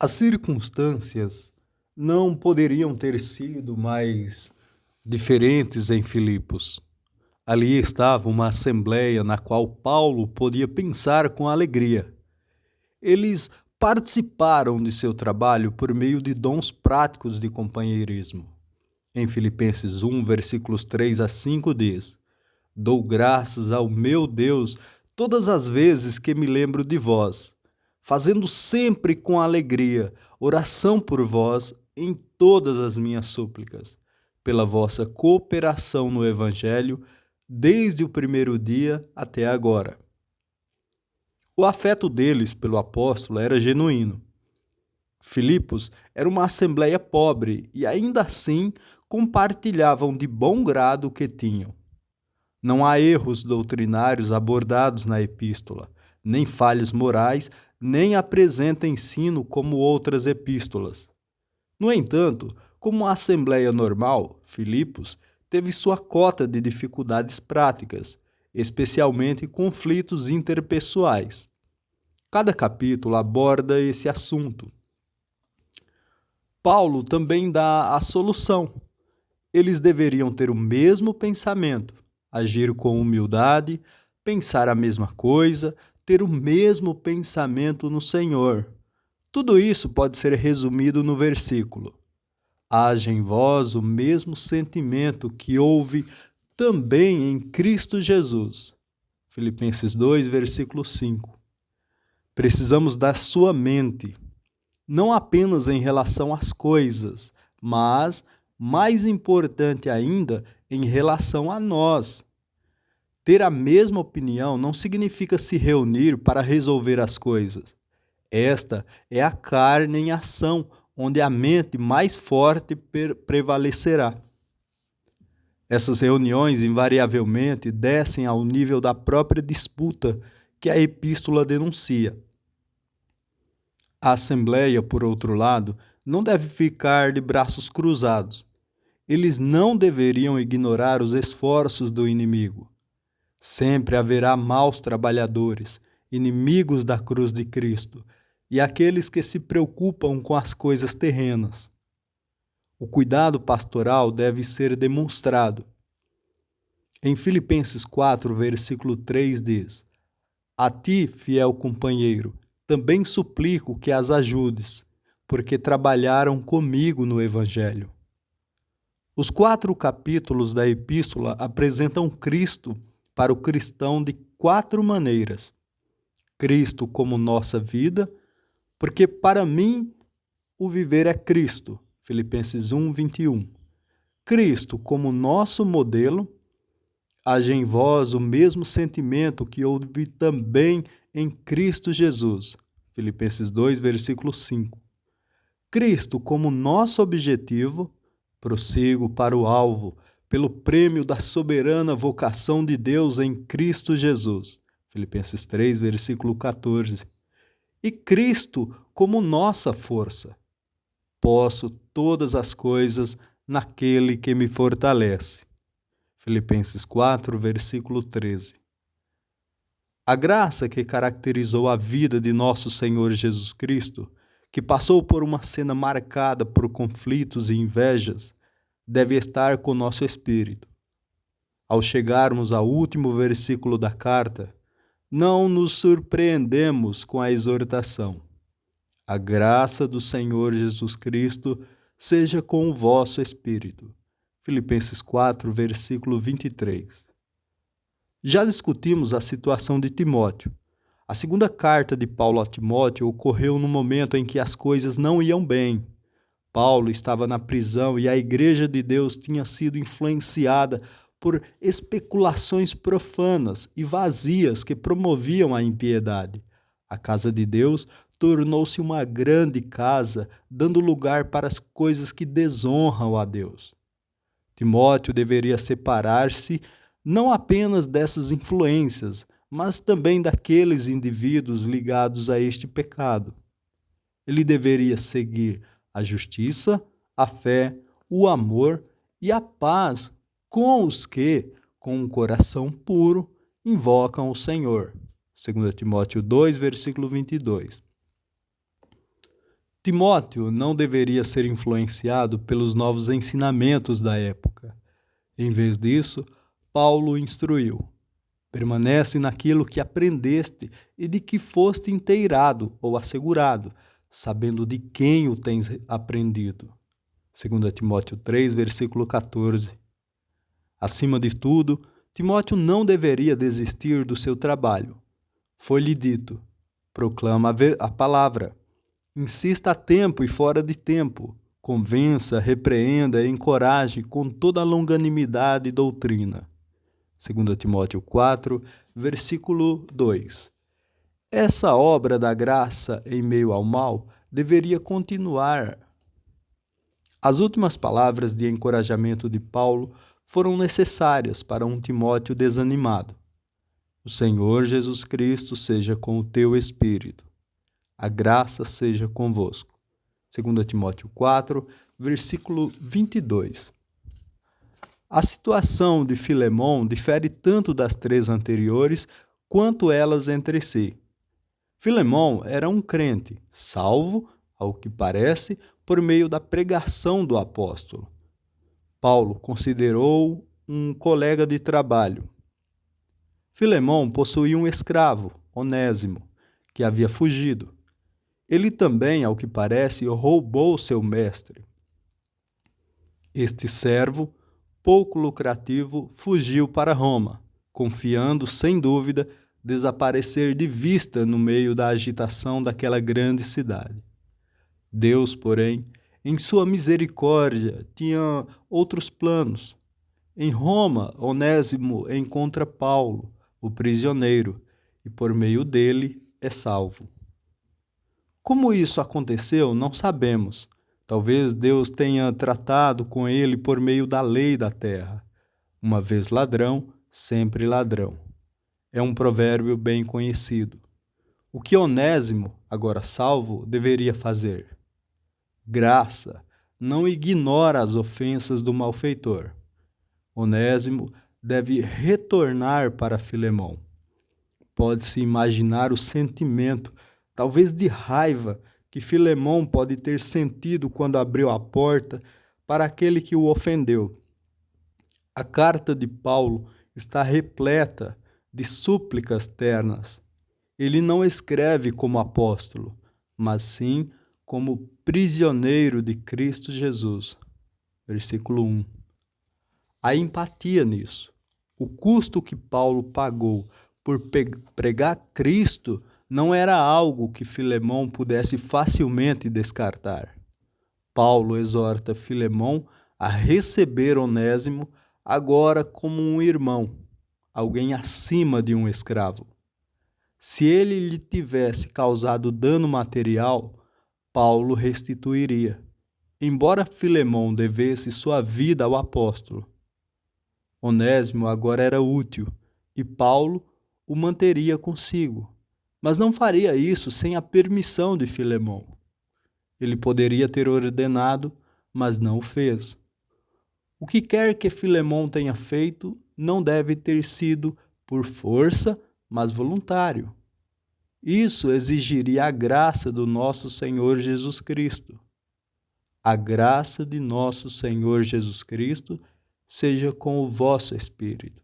As circunstâncias não poderiam ter sido mais diferentes em Filipos. Ali estava uma assembleia na qual Paulo podia pensar com alegria. Eles participaram de seu trabalho por meio de dons práticos de companheirismo. Em Filipenses 1, versículos 3 a 5 diz: Dou graças ao meu Deus todas as vezes que me lembro de vós, fazendo sempre com alegria oração por vós em todas as minhas súplicas, pela vossa cooperação no Evangelho, desde o primeiro dia até agora. O afeto deles pelo apóstolo era genuíno. Filipos era uma assembleia pobre e ainda assim compartilhavam de bom grado o que tinham. Não há erros doutrinários abordados na epístola, nem falhas morais, nem apresenta ensino como outras epístolas. No entanto, como uma assembleia normal, Filipos teve sua cota de dificuldades práticas, especialmente conflitos interpessoais. Cada capítulo aborda esse assunto. Paulo também dá a solução. Eles deveriam ter o mesmo pensamento, agir com humildade, pensar a mesma coisa, ter o mesmo pensamento no Senhor. Tudo isso pode ser resumido no versículo: haja em vós o mesmo sentimento que houve também em Cristo Jesus. Filipenses 2, versículo 5. Precisamos da sua mente, não apenas em relação às coisas, mas, mais importante ainda, em relação a nós. Ter a mesma opinião não significa se reunir para resolver as coisas. Esta é a carne em ação, onde a mente mais forte prevalecerá. Essas reuniões invariavelmente descem ao nível da própria disputa que a epístola denuncia. A Assembleia, por outro lado, não deve ficar de braços cruzados. Eles não deveriam ignorar os esforços do inimigo. Sempre haverá maus trabalhadores, inimigos da cruz de Cristo, e aqueles que se preocupam com as coisas terrenas. O cuidado pastoral deve ser demonstrado. Em Filipenses 4, versículo 3 diz: A ti, fiel companheiro, também suplico que as ajudes, porque trabalharam comigo no Evangelho. Os 4 capítulos da epístola apresentam Cristo para o cristão de 4 maneiras. Cristo como nossa vida, porque para mim o viver é Cristo. Filipenses 1, 21. Cristo como nosso modelo, haja em vós o mesmo sentimento que houve também em Cristo Jesus. Filipenses 2, versículo 5. Cristo como nosso objetivo, prossigo para o alvo, pelo prêmio da soberana vocação de Deus em Cristo Jesus. Filipenses 3, versículo 14. E Cristo como nossa força. Posso todas as coisas naquele que me fortalece. Filipenses 4, versículo 13. A graça que caracterizou a vida de nosso Senhor Jesus Cristo, que passou por uma cena marcada por conflitos e invejas, deve estar com nosso espírito. Ao chegarmos ao último versículo da carta, não nos surpreendemos com a exortação: a graça do Senhor Jesus Cristo seja com o vosso espírito. Filipenses 4, versículo 23. Já discutimos a situação de Timóteo. A segunda carta de Paulo a Timóteo ocorreu no momento em que as coisas não iam bem. Paulo estava na prisão e a igreja de Deus tinha sido influenciada por especulações profanas e vazias que promoviam a impiedade. A casa de Deus tornou-se uma grande casa, dando lugar para as coisas que desonram a Deus. Timóteo deveria separar-se não apenas dessas influências, mas também daqueles indivíduos ligados a este pecado. Ele deveria seguir a justiça, a fé, o amor e a paz com os que, com um coração puro, invocam o Senhor. 2 Timóteo 2, versículo 22. Timóteo não deveria ser influenciado pelos novos ensinamentos da época. Em vez disso, Paulo o instruiu: permanece naquilo que aprendeste e de que foste inteirado ou assegurado, sabendo de quem o tens aprendido. 2 Timóteo 3, versículo 14. Acima de tudo, Timóteo não deveria desistir do seu trabalho. Foi-lhe dito: proclama a palavra. Insista a tempo e fora de tempo. Convença, repreenda e encoraje com toda a longanimidade e doutrina. 2 Timóteo 4, versículo 2. Essa obra da graça em meio ao mal deveria continuar. As últimas palavras de encorajamento de Paulo foram necessárias para um Timóteo desanimado. O Senhor Jesus Cristo seja com o teu espírito. A graça seja convosco. 2 Timóteo 4, versículo 22. A situação de Filemão difere tanto das três anteriores quanto elas entre si. Filemão era um crente, salvo, ao que parece, por meio da pregação do apóstolo. Paulo considerou um colega de trabalho. Filemão possuía um escravo, Onésimo, que havia fugido. Ele também, ao que parece, roubou seu mestre. Este servo, pouco lucrativo, fugiu para Roma, confiando, sem dúvida, desaparecer de vista no meio da agitação daquela grande cidade. Deus, porém, em sua misericórdia, tinha outros planos. Em Roma, Onésimo encontra Paulo, o prisioneiro, e por meio dele é salvo. Como isso aconteceu, não sabemos. Talvez Deus tenha tratado com ele por meio da lei da terra. Uma vez ladrão, sempre ladrão. É um provérbio bem conhecido. O que Onésimo, agora salvo, deveria fazer? Graça, não ignora as ofensas do malfeitor. Onésimo deve retornar para Filemão. Pode-se imaginar o sentimento, talvez de raiva, que Filemão pode ter sentido quando abriu a porta para aquele que o ofendeu. A carta de Paulo está repleta de súplicas ternas. Ele não escreve como apóstolo, mas sim como prisioneiro de Cristo Jesus. Versículo 1. Há empatia nisso. O custo que Paulo pagou por pregar Cristo não era algo que Filemão pudesse facilmente descartar. Paulo exorta Filemão a receber Onésimo agora como um irmão, alguém acima de um escravo. Se ele lhe tivesse causado dano material, Paulo restituiria, embora Filemão devesse sua vida ao apóstolo. Onésimo agora era útil e Paulo o manteria consigo, mas não faria isso sem a permissão de Filemão. Ele poderia ter ordenado, mas não o fez. O que quer que Filemão tenha feito não deve ter sido por força, mas voluntário. Isso exigiria a graça do nosso Senhor Jesus Cristo. A graça de nosso Senhor Jesus Cristo seja com o vosso espírito.